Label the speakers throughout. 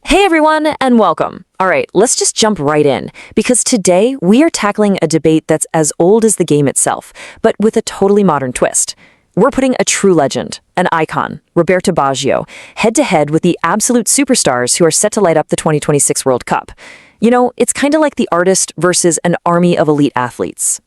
Speaker 1: Hey everyone, and welcome. All right, let's just jump right in, because today we are tackling a debate that's as old as the game itself, but with a totally modern twist. We're putting a true legend, an icon, Roberto Baggio, head-to-head with the absolute superstars who are set to light up the 2026 World Cup. You know, it's kind of like the artist versus an army of elite athletes.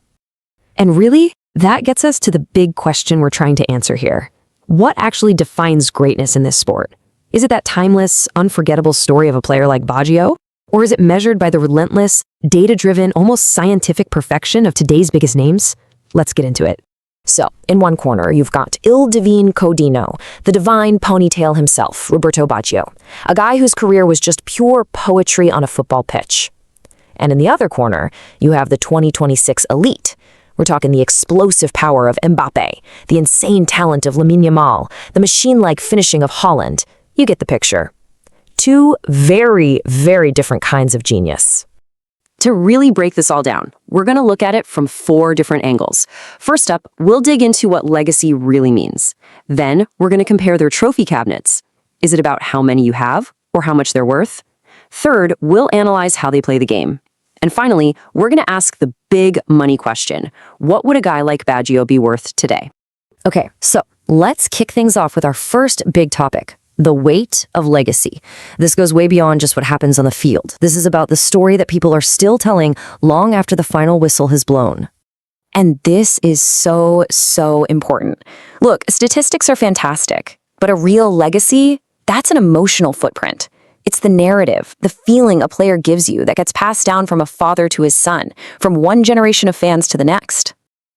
Speaker 1: And really, that gets us to the big question we're trying to answer here. What actually defines greatness in this sport? Is it that timeless, unforgettable story of a player like Baggio? Or is it measured by the relentless, data-driven, almost scientific perfection of today's biggest names? Let's get into it. So, in one corner, you've got Il Divine Codino, the Divine Ponytail himself, Roberto Baggio, a guy whose career was just pure poetry on a football pitch. And in the other corner, you have the 2026 elite. We're talking the explosive power of Mbappé, the insane talent of Lamine Yamal, the machine-like finishing of Haaland. You get the picture. Two very, very different kinds of genius. To really break this all down, we're going to look at it from 4 different angles. First up, we'll dig into what legacy really means. Then, we're going to compare their trophy cabinets. Is it about how many you have, or how much they're worth? Third, we'll analyze how they play the game. And finally, we're going to ask the big money question. What would a guy like Baggio be worth today? Okay, so let's kick things off with our first big topic. The weight of legacy. This goes way beyond just what happens on the field. This is about the story that people are still telling long after the final whistle has blown. And this is so important. Look, statistics are fantastic, but a real legacy, that's an emotional footprint. It's the narrative, the feeling a player gives you that gets passed down from a father to his son, from one generation of fans to the next.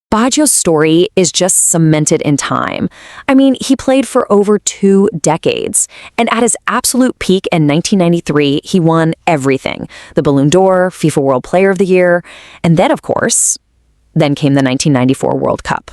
Speaker 1: Baggio's story is just cemented in time. I mean, he played for over 2 decades, and at his absolute peak in 1993, he won everything. The Ballon d'Or, FIFA World Player of the Year, and then, of course, then came the 1994 World Cup.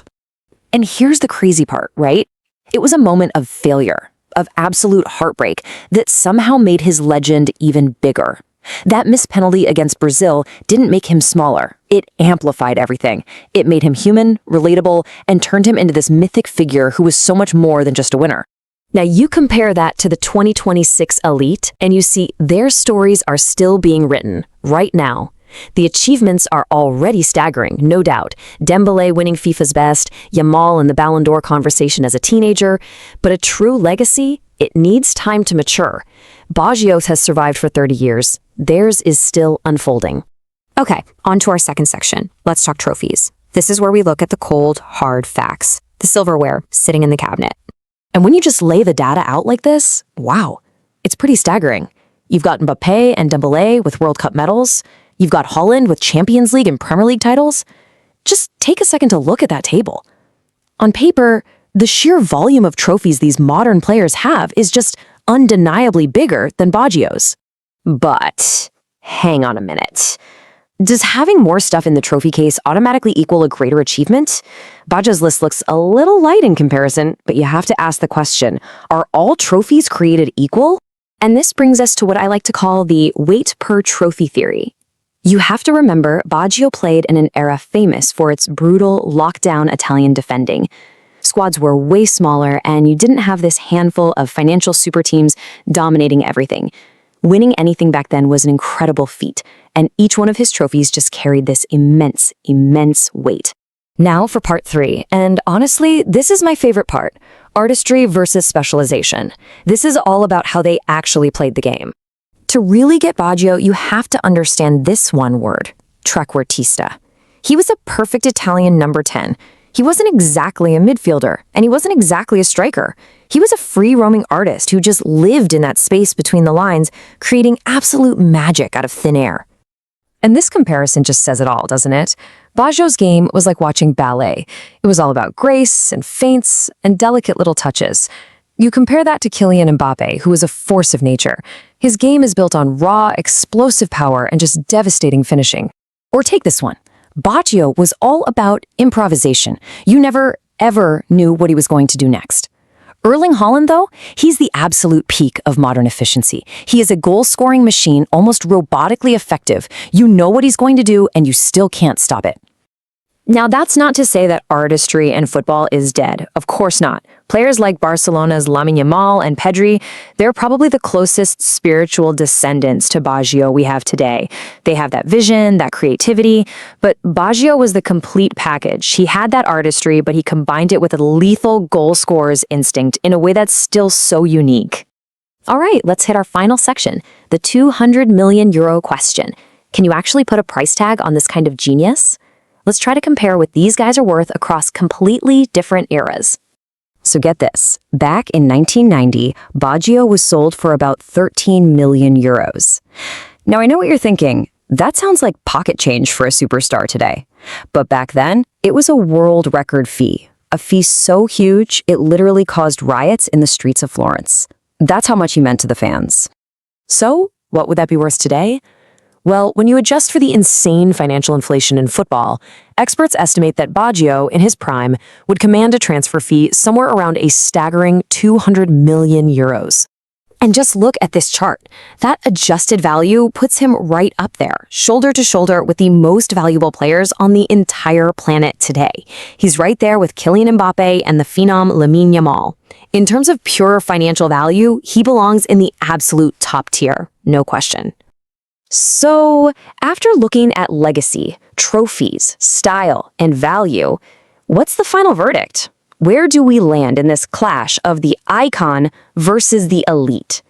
Speaker 1: And here's the crazy part, right? It was a moment of failure, of absolute heartbreak, that somehow made his legend even bigger. That missed penalty against Brazil didn't make him smaller. It amplified everything. It made him human, relatable, and turned him into this mythic figure who was so much more than just a winner. Now you compare that to the 2026 elite, and you see their stories are still being written, right now. The achievements are already staggering, no doubt. Dembélé winning FIFA's best, Yamal in the Ballon d'Or conversation as a teenager. But a true legacy, it needs time to mature. Baggio's has survived for 30 years. Theirs is still unfolding.
Speaker 2: Okay, on to our second section. Let's talk trophies. This is where we look at the cold, hard facts. The silverware sitting in the cabinet.
Speaker 1: And when you just lay the data out like this, wow, it's pretty staggering. You've got Mbappé and Dembélé with World Cup medals. You've got Haaland with Champions League and Premier League titles. Just take a second to look at that table. On paper, the sheer volume of trophies these modern players have is just undeniably bigger than Baggio's. But hang on a minute. Does having more stuff in the trophy case automatically equal a greater achievement? Baggio's list looks a little light in comparison, but you have to ask the question, are all trophies created equal? And this brings us to what I like to call the weight per trophy theory. You have to remember Baggio played in an era famous for its brutal, lockdown Italian defending. Squads were way smaller, and you didn't have this handful of financial super teams dominating everything. Winning anything back then was an incredible feat, and each one of his trophies just carried this immense weight. Now for part 3, and honestly, this is my favorite part, artistry versus specialization. This is all about how they actually played the game. To really get Baggio, you have to understand this one word, Trequartista. He was a perfect Italian number 10. He wasn't exactly a midfielder, and he wasn't exactly a striker. He was a free-roaming artist who just lived in that space between the lines, creating absolute magic out of thin air. And this comparison just says it all, doesn't it? Baggio's game was like watching ballet. It was all about grace and feints and delicate little touches. You compare that to Kylian Mbappé, who is a force of nature. His game is built on raw, explosive power and just devastating finishing. Or take this one. Baggio was all about improvisation. You never, ever knew what he was going to do next. Erling Haaland, though, he's the absolute peak of modern efficiency. He is a goal-scoring machine, almost robotically effective. You know what he's going to do, and you still can't stop it. Now, that's not to say that artistry in football is dead. Of course not. Players like Barcelona's Lamine Yamal and Pedri, they're probably the closest spiritual descendants to Baggio we have today. They have that vision, that creativity, but Baggio was the complete package. He had that artistry, but he combined it with a lethal goal scorer's instinct in a way that's still so unique. All right, let's hit our final section, the 200 million euro question. Can you actually put a price tag on this kind of genius? Let's try to compare what these guys are worth across completely different eras. So get this, back in 1990, Baggio was sold for about 13 million euros. Now I know what you're thinking, that sounds like pocket change for a superstar today. But back then, it was a world record fee. A fee so huge, it literally caused riots in the streets of Florence. That's how much he meant to the fans. So, what would that be worth today? Well, when you adjust for the insane financial inflation in football, experts estimate that Baggio, in his prime, would command a transfer fee somewhere around a staggering 200 million euros. And just look at this chart. That adjusted value puts him right up there, shoulder to shoulder with the most valuable players on the entire planet today. He's right there with Kylian Mbappé and the phenom Lamine Yamal. In terms of pure financial value, he belongs in the absolute top tier, no question. So, after looking at legacy, trophies, style, and value, what's the final verdict? Where do we land in this clash of the icon versus the elite?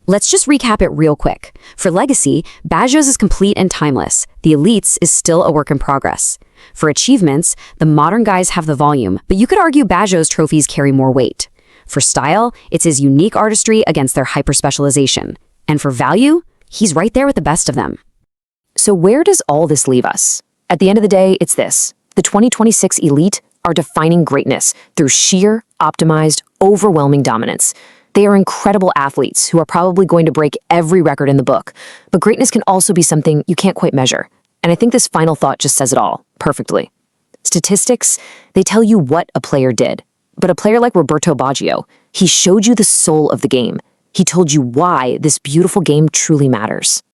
Speaker 2: Let's just recap it real quick. For legacy, Baggio's is complete and timeless. The elite's is still a work in progress. For achievements, the modern guys have the volume, but you could argue Baggio's trophies carry more weight. For style, it's his unique artistry against their hyper-specialization. And for value, he's right there with the best of them.
Speaker 1: So where does all this leave us? At the end of the day, it's this. The 2026 elite are defining greatness through sheer, optimized, overwhelming dominance. They are incredible athletes who are probably going to break every record in the book. But greatness can also be something you can't quite measure. And I think this final thought just says it all, perfectly. Statistics, they tell you what a player did. But a player like Roberto Baggio, he showed you the soul of the game. He told you why this beautiful game truly matters.